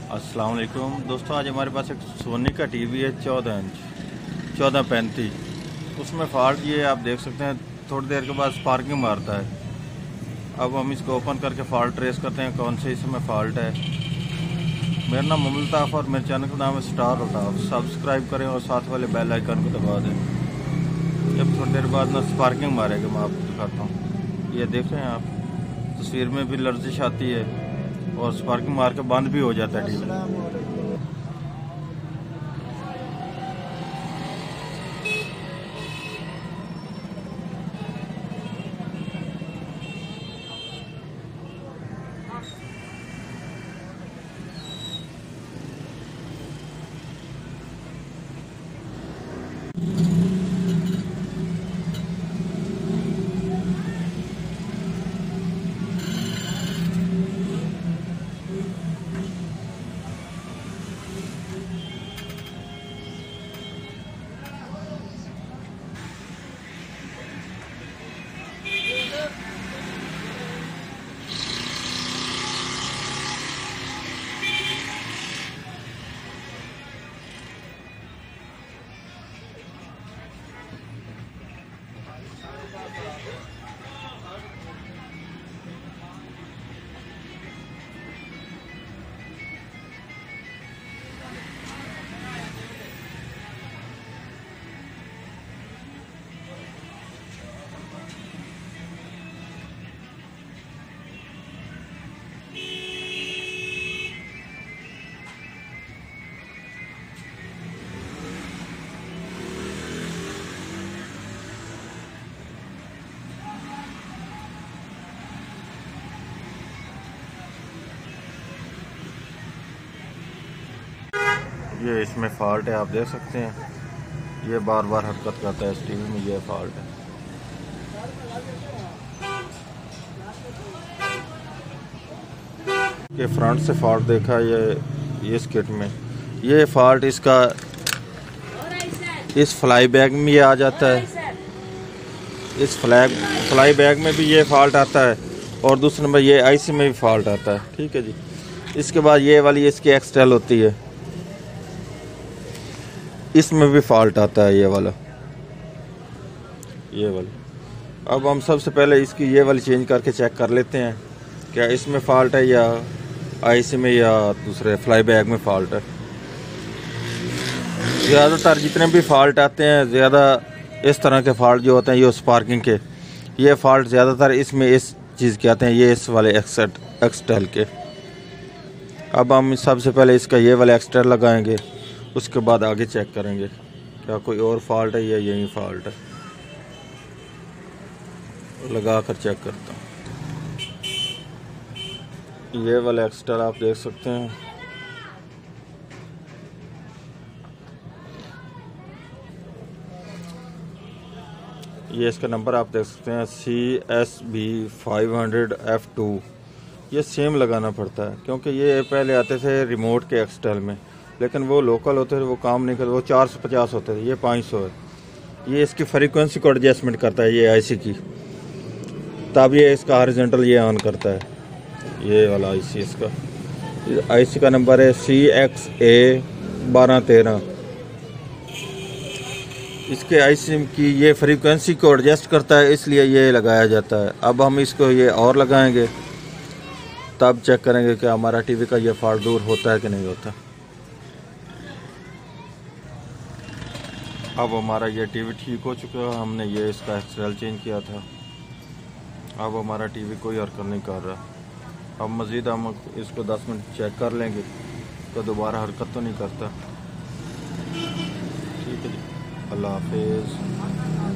अस्सलाम वालेकुम दोस्तों, आज हमारे पास एक सोनी का टीवी है 14 इंच 1435। उसमें फॉल्ट ये आप देख सकते हैं, थोड़ी देर के बाद स्पार्किंग मारता है। अब हम इसको ओपन करके फॉल्ट ट्रेस करते हैं कौन से इसमें फॉल्ट है। मेरा नाम मुमताफ़ और मेरे चैनल का नाम है स्टार अल्ताफ। सब्सक्राइब करें और साथ वाले बेल आइकन को दबा दें। जब थोड़ी देर बाद ना स्पार्किंग मारेगा, मैं आपको दिखाता हूँ। ये देख रहे हैं आप, तस्वीर में भी लर्जिश आती है और स्पार्किंग मार के बंद भी हो जाता है टीवी। ये इसमें फॉल्ट है, आप देख सकते हैं। ये बार बार हरकत करता है इस टीवी में, ये फॉल्ट है। ये फ्रंट से फॉल्ट देखा ये इस किट में। ये फॉल्ट इसका इस फ्लाई बैग में ये आ जाता है। इस फ्लाई बैग में भी ये फॉल्ट आता है और दूसरे नंबर ये आईसी में भी फॉल्ट आता है। ठीक है जी। इसके बाद ये वाली इसकी एक्सटेल होती है, इसमें भी फॉल्ट आता है ये वाला। अब हम सबसे पहले इसकी ये वाली चेंज करके चेक कर लेते हैं क्या इसमें फॉल्ट है या आईसी में या दूसरे फ्लाई बैग में फॉल्ट है। ज़्यादातर जितने भी फॉल्ट आते हैं, ज़्यादा इस तरह के फॉल्ट जो होते हैं ये स्पार्किंग के, ये फॉल्ट ज़्यादातर इसमें इस चीज़ के आते हैं, ये इस वाले एक्सटेल के। अब हम सबसे पहले इसका ये वाला एक्सटेल लगाएंगे, उसके बाद आगे चेक करेंगे क्या कोई और फॉल्ट है या यही फॉल्ट है। लगा कर चेक करता हूँ। ये वाला एक्सटेल आप देख सकते हैं, ये इसका नंबर आप देख सकते हैं CSB500F2। ये सेम लगाना पड़ता है क्योंकि ये पहले आते थे रिमोट के एक्सटेल में, लेकिन वो लोकल होते थे, वो काम नहीं करते, वो 450 होते थे, ये 500 है। ये इसकी फ्रीक्वेंसी को एडजस्टमेंट करता है ये आईसी की, तब ये इसका हॉरिजॉन्टल ये ऑन करता है। ये वाला आईसी, इसका आईसी का नंबर है CXA1213। इसके आईसी की ये फ्रीक्वेंसी को एडजस्ट करता है, इसलिए ये लगाया जाता है। अब हम इसको ये और लगाएंगे, तब चेक करेंगे कि हमारा टीवी का ये फॉल्ट दूर होता है कि नहीं होता। अब हमारा ये टीवी ठीक हो चुका है, हमने ये इसका एक्सएल चेंज किया था। अब हमारा टीवी कोई हरकत नहीं कर रहा। अब मज़ीद हम इसको 10 मिनट चेक कर लेंगे तो दोबारा हरकत तो नहीं करता। ठीक है जी, अल्लाह हाफिज़।